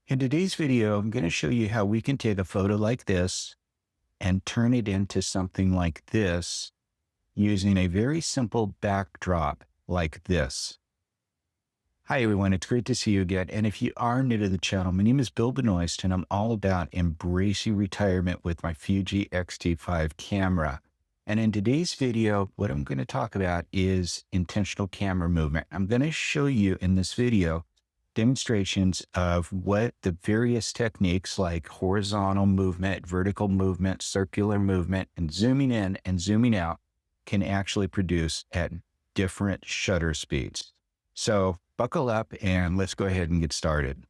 In today's video, I'm going to show you how we can take a photo like this and turn it into something like this using a very simple backdrop like this. Hi, everyone. It's great to see you again. And if you are new to the channel, my name is Bill Benoist, and I'm all about embracing retirement with my Fuji X-T5 camera. And in today's video, what I'm going to talk about is intentional camera movement. I'm going to show you in this video demonstrations of what the various techniques like horizontal movement, vertical movement, circular movement, and zooming in and zooming out can actually produce at different shutter speeds. So buckle up and let's go ahead and get started.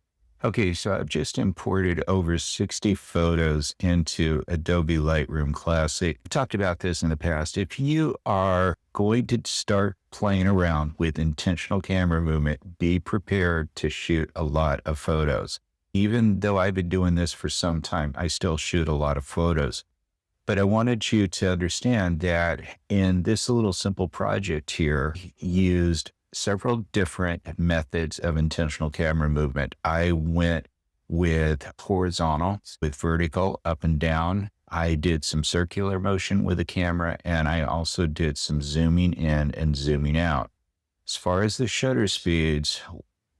Okay, so I've just imported over 60 photos into Adobe Lightroom Classic. I've talked about this in the past. If you are going to start playing around with intentional camera movement, be prepared to shoot a lot of photos. Even though I've been doing this for some time, I still shoot a lot of photos. But I wanted you to understand that in this little simple project here, used several different methods of intentional camera movement. I went with horizontal, with vertical, up and down. I did some circular motion with the camera, and I also did some zooming in and zooming out. As far as the shutter speeds,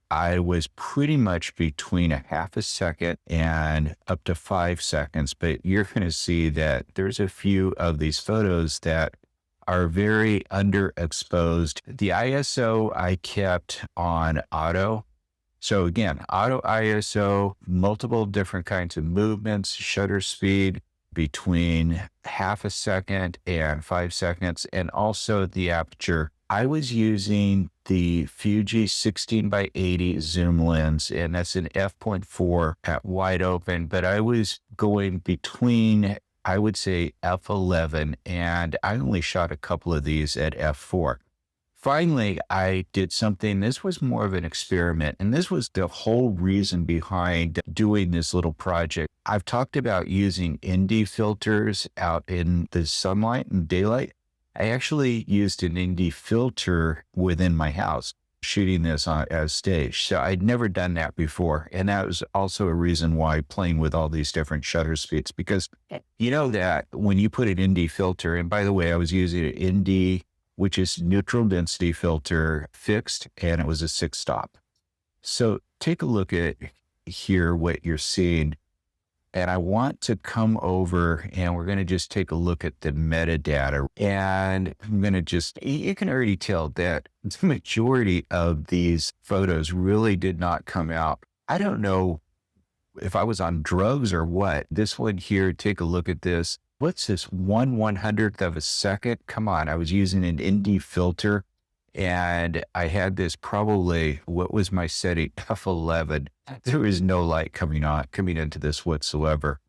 I was pretty much between a half a second and up to 5 seconds, but you're going to see that there's a few of these photos that are very underexposed. The ISO I kept on auto. So again, auto ISO, multiple different kinds of movements, shutter speed between half a second and 5 seconds, and also the aperture. I was using the Fuji 16x80 zoom lens, and that's an f.4 at wide open, but I was going between, I would say, f11, and I only shot a couple of these at f4. Finally, I did something, this was more of an experiment, and this was the whole reason behind doing this little project. I've talked about using ND filters out in the sunlight and daylight. I actually used an ND filter within my house, shooting this on as stage. So I'd never done that before. And that was also a reason why playing with all these different shutter speeds, because you know that when you put an ND filter, and by the way, I was using an ND, which is neutral density filter fixed, and it was a 6-stop. So take a look at here, what you're seeing. And I want to come over and we're going to just take a look at the metadata. And I'm going to just, you can already tell that the majority of these photos really did not come out. I don't know if I was on drugs or what. This one here, take a look at this. What's this, 1/100th of a second? Come on, I was using an ND filter and I had this probably, what was my setting? F11. There was no light coming into this whatsoever.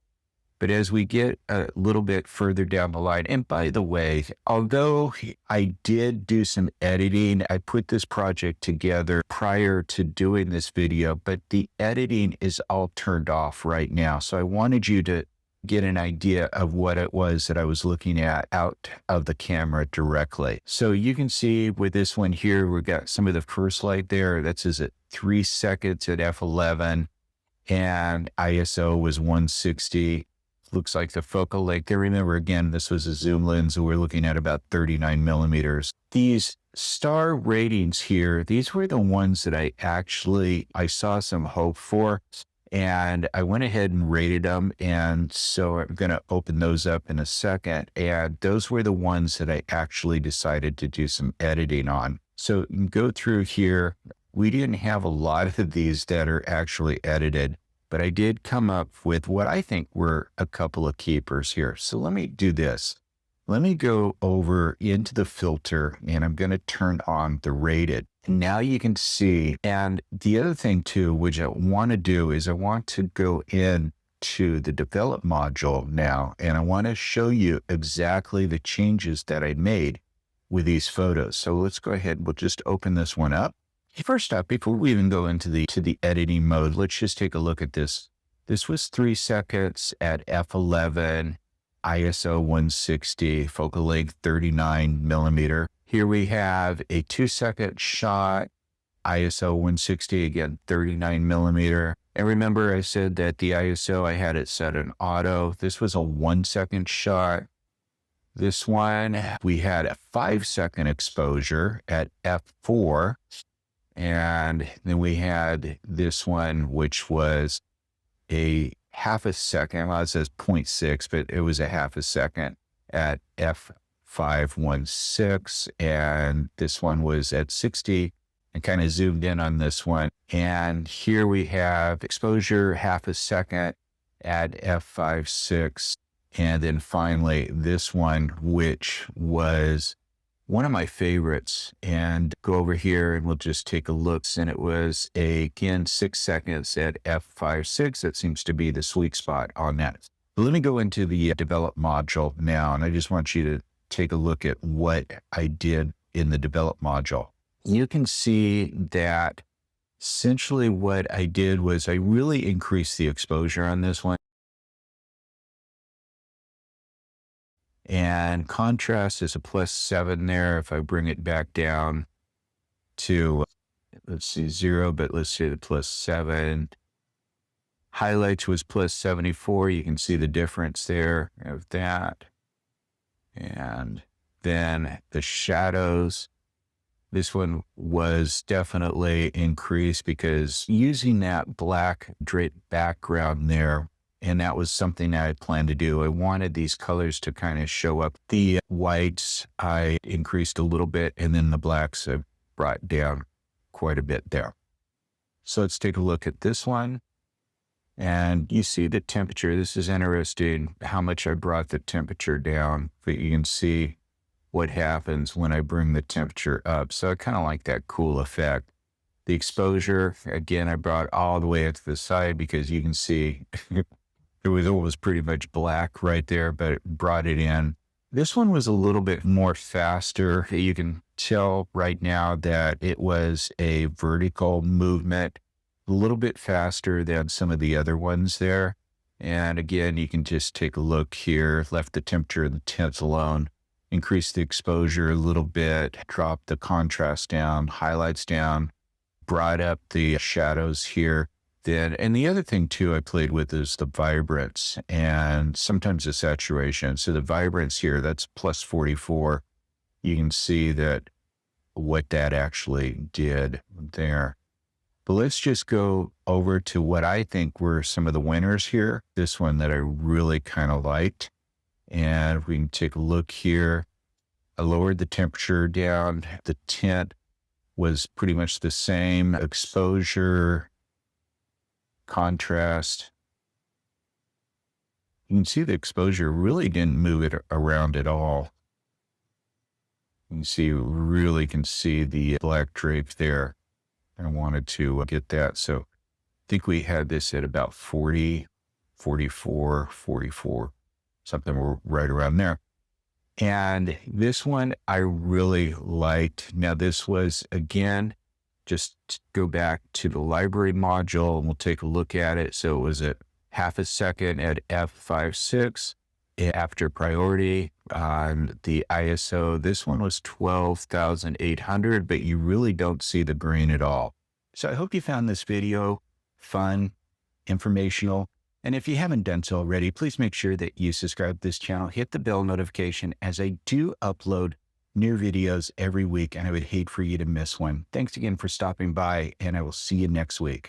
But as we get a little bit further down the line, and by the way, although I did do some editing, I put this project together prior to doing this video, but the editing is all turned off right now. So I wanted you to get an idea of what it was that I was looking at out of the camera directly. So you can see with this one here, we've got some of the first light there. That's at 3 seconds at f11, and ISO was 160. Looks like the focal length there. Remember, again, this was a zoom lens, and we're looking at about 39 millimeters. These star ratings here, these were the ones that I saw some hope for. And I went ahead and rated them. And so I'm going to open those up in a second. And those were the ones that I actually decided to do some editing on. So you can go through here. We didn't have a lot of these that are actually edited, but I did come up with what I think were a couple of keepers here. So let me do this. Let me go over into the filter and I'm going to turn on the rated. Now you can see, and the other thing too, which I want to do is I want to go in to the develop module now, and I want to show you exactly the changes that I made with these photos. So let's go ahead. We'll just open this one up. First up, before we even go into the editing mode, let's just take a look at this. This was 3 seconds at f11, ISO 160, focal length 39 millimeter. Here we have a 2-second shot, ISO 160, again, 39 millimeter. And remember I said that the ISO, I had it set in auto. This was a 1-second shot. This one, we had a 5-second exposure at f4. And then we had this one, which was a half a second. Well, it says 0.6, but it was a half a second at f5.16. And this one was at 60. And kind of zoomed in on this one. And here we have exposure half a second at f5.6. And then finally this one, which was one of my favorites. And go over here and we'll just take a look. And it was again 6 seconds at f5.6. That seems to be the sweet spot on that. But let me go into the develop module now. And I just want you to take a look at what I did in the develop module. You can see that essentially what I did was I really increased the exposure on this one. And contrast is a +7 there. If I bring it back down to, let's see, 0, but let's say the +7. Highlights was +74. You can see the difference there of that. And then the shadows. This one was definitely increased because using that black draped background there, and that was something I had planned to do. I wanted these colors to kind of show up. The whites I increased a little bit, and then the blacks I brought down quite a bit there. So let's take a look at this one. And you see the temperature. This is interesting how much I brought the temperature down, but you can see what happens when I bring the temperature up. So I kind of like that cool effect. The exposure, again, I brought all the way up to the side because you can see it was almost pretty much black right there, but it brought it in. This one was a little bit more faster. You can tell right now that it was a vertical movement, a little bit faster than some of the other ones there. And again, you can just take a look here, left the temperature and the tints alone. Increase the exposure a little bit, drop the contrast down, highlights down, brought up the shadows here. Then, and the other thing too I played with is the vibrance and sometimes the saturation. So the vibrance here, that's +44. You can see that what that actually did there. But let's just go over to what I think were some of the winners here. This one that I really kind of liked. And we can take a look here. I lowered the temperature down. The tint was pretty much the same. Exposure, contrast. You can see the exposure really didn't move it around at all. You can see, really can see the black drape there. I wanted to get that. So I think we had this at about 40, 44, 44. Something right around there. And this one I really liked. Now this was, again, just go back to the library module and we'll take a look at it. So it was at half a second at f5.6 after priority on the ISO. This one was 12,800, but you really don't see the grain at all. So I hope you found this video fun, informational. And if you haven't done so already, please make sure that you subscribe to this channel, hit the bell notification as I do upload new videos every week, and I would hate for you to miss one. Thanks again for stopping by, and I will see you next week.